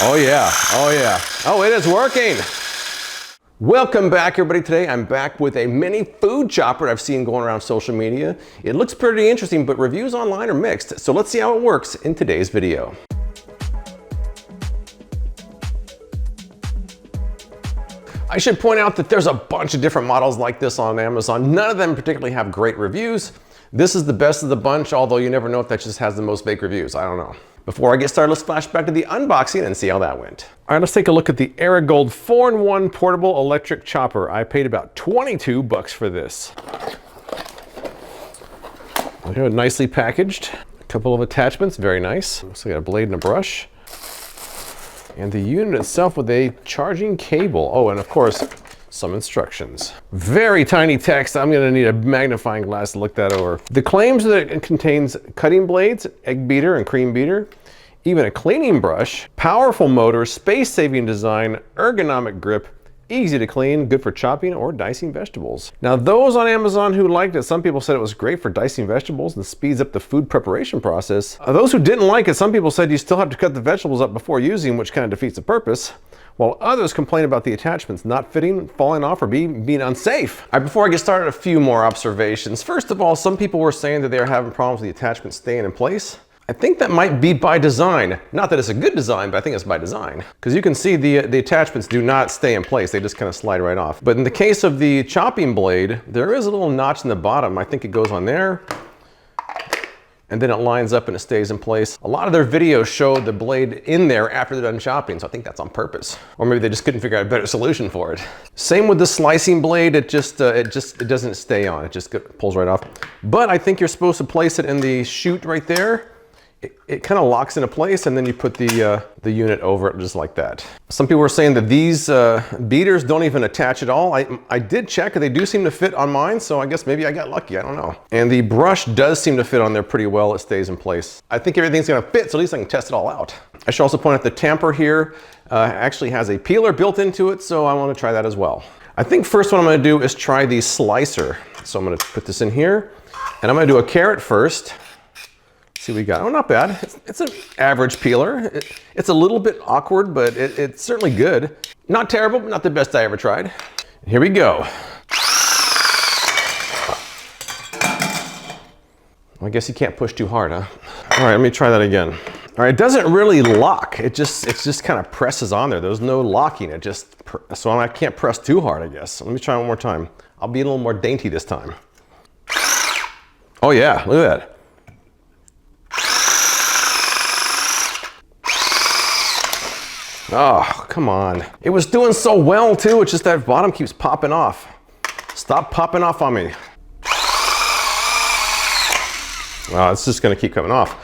Oh yeah, oh yeah. Oh, it is working. Welcome back everybody. Today I'm back with a mini food chopper I've seen going around social media. It looks pretty interesting, but reviews online are mixed. So let's see how it works in today's video. I should point out that there's a bunch of different models like this on Amazon. None of them particularly have great reviews. This is the best of the bunch, although you never know if that just has the most fake reviews. I don't know. Before I get started, let's flash back to the unboxing and see how that went. All right, let's take a look at the Aragold 4-in-1 portable electric chopper. I paid about 22 bucks for this. Nicely packaged. A couple of attachments, very nice. Looks like a blade and a brush. And the unit itself with a charging cable. Oh, and of course, some instructions. Very tiny text. I'm gonna need a magnifying glass to look that over. The claims that it contains cutting blades, egg beater and cream beater, even a cleaning brush, powerful motor, space-saving design, ergonomic grip, easy to clean, good for chopping or dicing vegetables. Now those on Amazon who liked it, some people said it was great for dicing vegetables and speeds up the food preparation process. Those who didn't like it, some people said you still have to cut the vegetables up before using, which kind of defeats the purpose. While others complain about the attachments not fitting, falling off, or being unsafe. All right, before I get started, a few more observations. First of all, some people were saying that they are having problems with the attachments staying in place. I think that might be by design. Not that it's a good design, but I think it's by design. Because you can see the attachments do not stay in place. They just kind of slide right off. But in the case of the chopping blade, there is a little notch in the bottom. I think it goes on there. And then it lines up and it stays in place. A lot of their videos showed the blade in there after they're done chopping, so I think that's on purpose. Or maybe they just couldn't figure out a better solution for it. Same with the slicing blade, it doesn't stay on, it just pulls right off. But I think you're supposed to place it in the chute right there. It kind of locks into place, and then you put the unit over it just like that. Some people were saying that these beaters don't even attach at all. I did check, they do seem to fit on mine, so I guess maybe I got lucky, I don't know. And the brush does seem to fit on there pretty well, it stays in place. I think everything's gonna fit, so at least I can test it all out. I should also point out the tamper here actually has a peeler built into it, so I wanna try that as well. I think first what I'm gonna do is try the slicer. So I'm gonna put this in here, and I'm gonna do a carrot first. See what we got. Oh, not bad. It's an average peeler. It's a little bit awkward, but it's certainly good. Not terrible, but not the best I ever tried. Here we go. Well, I guess you can't push too hard, huh? All right, let me try that again. All right, it doesn't really lock. It just kind of presses on there. There's no locking. So I can't press too hard, I guess. Let me try one more time. I'll be a little more dainty this time. Oh yeah, look at that. Oh, come on. It was doing so well too, it's just that bottom keeps popping off. Stop popping off on me. Well, it's just gonna keep coming off.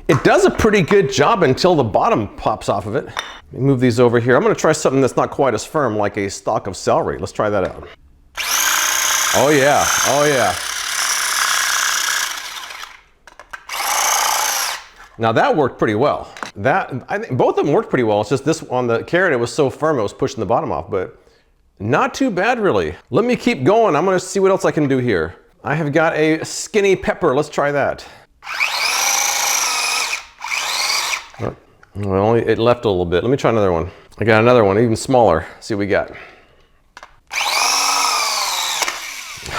It does a pretty good job until the bottom pops off of it. Let me move these over here. I'm gonna try something that's not quite as firm, like a stalk of celery. Let's try that out. Oh yeah, oh yeah. Now that worked pretty well. I think both of them worked pretty well. It's just this on the carrot, it was so firm it was pushing the bottom off, but not too bad really. Let me keep going. I'm gonna see what else I can do here. I have got a skinny pepper. Let's try that. Well, it left a little bit. Let me try another one. I got another one, even smaller. See what we got.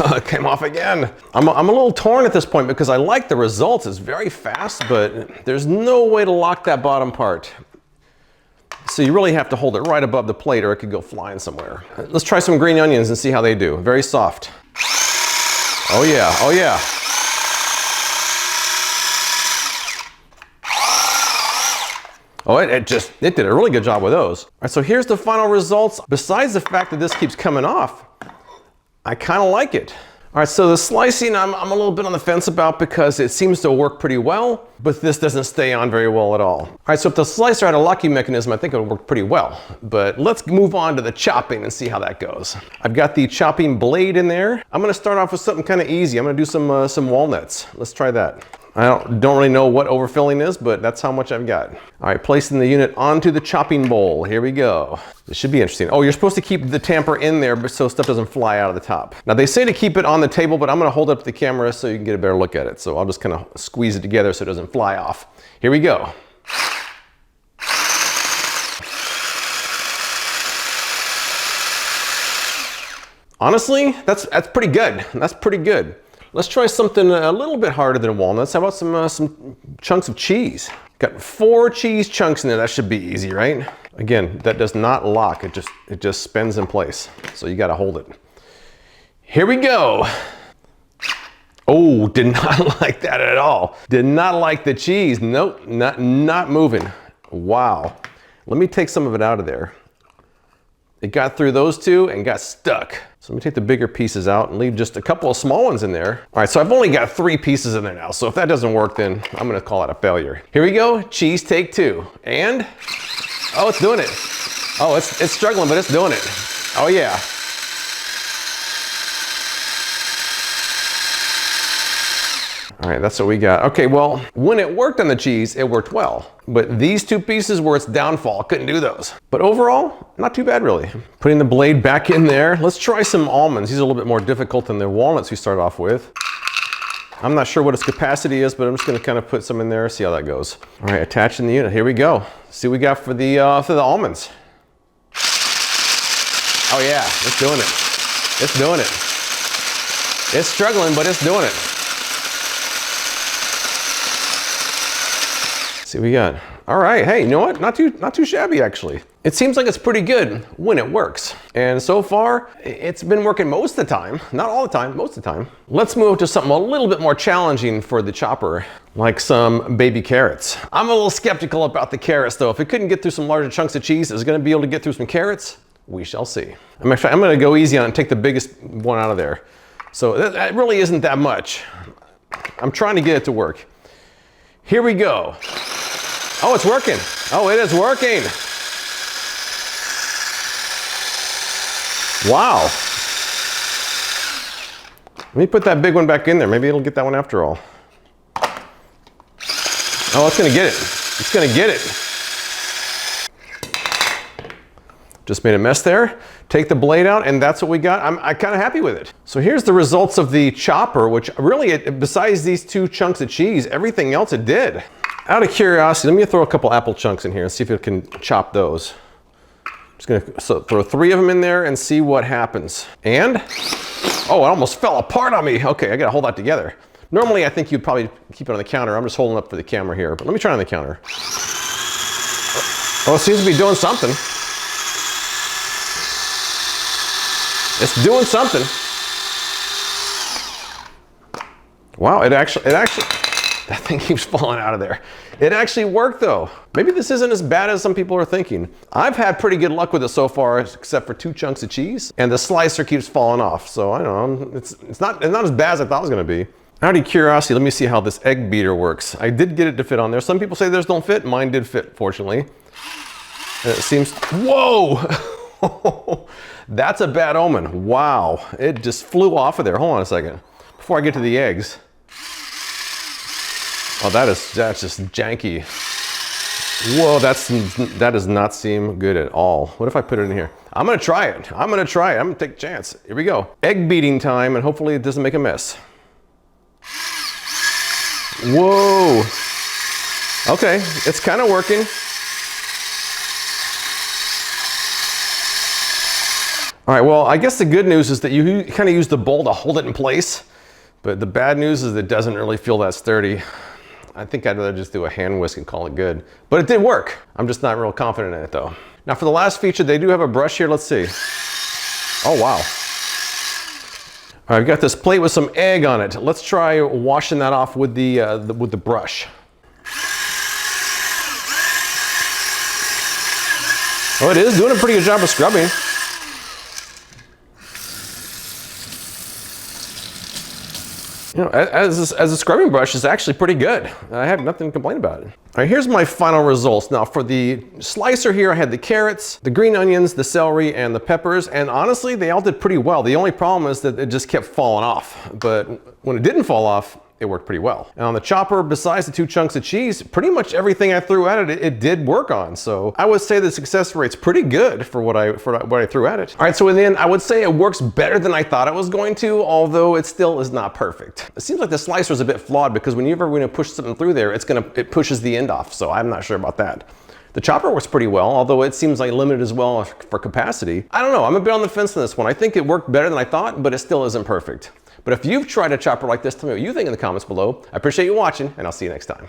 It came off again. I'm a little torn at this point because I like the results. It's very fast, but there's no way to lock that bottom part. So you really have to hold it right above the plate or it could go flying somewhere. Let's try some green onions and see how they do. Very soft. Oh yeah, oh yeah. Oh, it did a really good job with those. All right, so here's the final results. Besides the fact that this keeps coming off, I kind of like it. All right, so the slicing I'm a little bit on the fence about because it seems to work pretty well, but this doesn't stay on very well at all. All right, so if the slicer had a locking mechanism, I think it would work pretty well. But let's move on to the chopping and see how that goes. I've got the chopping blade in there. I'm gonna start off with something kind of easy. I'm gonna do some walnuts. Let's try that. I don't really know what overfilling is, but that's how much I've got. All right, placing the unit onto the chopping bowl. Here we go. This should be interesting. Oh, you're supposed to keep the tamper in there so stuff doesn't fly out of the top. Now they say to keep it on the table, but I'm gonna hold up the camera so you can get a better look at it. So I'll just kind of squeeze it together so it doesn't fly off. Here we go. Honestly, that's pretty good. That's pretty good. Let's try something a little bit harder than walnuts. How about some chunks of cheese? Got 4 cheese chunks in there. That should be easy, right? Again, that does not lock. It just spins in place. So you got to hold it. Here we go. Oh, did not like that at all. Did not like the cheese. Nope, not moving. Wow. Let me take some of it out of there. It got through those 2 and got stuck. So let me take the bigger pieces out and leave just a couple of small ones in there. All right, so I've only got 3 pieces in there now. So if that doesn't work, then I'm gonna call it a failure. Here we go, cheese take 2. And, oh, it's doing it. Oh, it's struggling, but it's doing it. Oh yeah. All right, that's what we got. Okay, well, when it worked on the cheese, it worked well. But these 2 pieces were its downfall. Couldn't do those. But overall, not too bad really. Putting the blade back in there. Let's try some almonds. These are a little bit more difficult than the walnuts we started off with. I'm not sure what its capacity is, but I'm just gonna kind of put some in there, see how that goes. All right, attaching the unit. Here we go. See what we got for the almonds. Oh yeah, it's doing it. It's doing it. It's struggling, but it's doing it. See what we got. All right, hey, you know what? Not too shabby actually. It seems like it's pretty good when it works. And so far, it's been working most of the time. Not all the time, most of the time. Let's move to something a little bit more challenging for the chopper, like some baby carrots. I'm a little skeptical about the carrots though. If it couldn't get through some larger chunks of cheese, is it gonna be able to get through some carrots? We shall see. I'm gonna go easy on it and take the biggest one out of there. So that really isn't that much. I'm trying to get it to work. Here we go. Oh, it's working. Oh, it is working. Wow. Let me put that big one back in there. Maybe it'll get that one after all. Oh, it's gonna get it. It's gonna get it. Just made a mess there. Take the blade out, and that's what we got. I'm kind of happy with it. So here's the results of the chopper, which really, besides these 2 chunks of cheese, everything else it did. Out of curiosity, let me throw a couple apple chunks in here and see if it can chop those. Just gonna throw 3 of them in there and see what happens. And, oh, it almost fell apart on me. Okay, I gotta hold that together. Normally, I think you'd probably keep it on the counter. I'm just holding up for the camera here, but let me try it on the counter. Oh, it seems to be doing something. It's doing something. Wow, it actually, that thing keeps falling out of there. It actually worked though. Maybe this isn't as bad as some people are thinking. I've had pretty good luck with it so far, except for 2 chunks of cheese, and the slicer keeps falling off. So I don't know, it's not as bad as I thought it was gonna be. Out of curiosity, let me see how this egg beater works. I did get it to fit on there. Some people say theirs don't fit. Mine did fit, fortunately. And it seems, whoa! That's a bad omen. Wow, it just flew off of there. Hold on a second. Before I get to the eggs. Oh, that's just janky. Whoa, that does not seem good at all. What if I put it in here? I'm gonna try it. I'm gonna take a chance. Here we go. Egg beating time, and hopefully it doesn't make a mess. Whoa. Okay, it's kind of working. All right, well, I guess the good news is that you kind of use the bowl to hold it in place, but the bad news is it doesn't really feel that sturdy. I think I'd rather just do a hand whisk and call it good. But it did work. I'm just not real confident in it though. Now for the last feature, they do have a brush here. Let's see. Oh, wow. All right, I've got this plate with some egg on it. Let's try washing that off with the brush. Oh, it is doing a pretty good job of scrubbing. You know, as a scrubbing brush, it's actually pretty good. I have nothing to complain about it. All right, here's my final results. Now for the slicer here, I had the carrots, the green onions, the celery, and the peppers, and honestly, they all did pretty well. The only problem is that it just kept falling off, but when it didn't fall off, it worked pretty well. And on the chopper, besides the 2 chunks of cheese, pretty much everything I threw at it, it did work on. So I would say the success rate's pretty good for what I threw at it. All right, so in the end, I would say it works better than I thought it was going to, although it still is not perfect. It seems like the slicer is a bit flawed because whenever we're gonna push something through there, it pushes the end off. So I'm not sure about that. The chopper works pretty well, although it seems like limited as well for capacity. I don't know, I'm a bit on the fence on this one. I think it worked better than I thought, but it still isn't perfect. But if you've tried a chopper like this, tell me what you think in the comments below. I appreciate you watching, and I'll see you next time.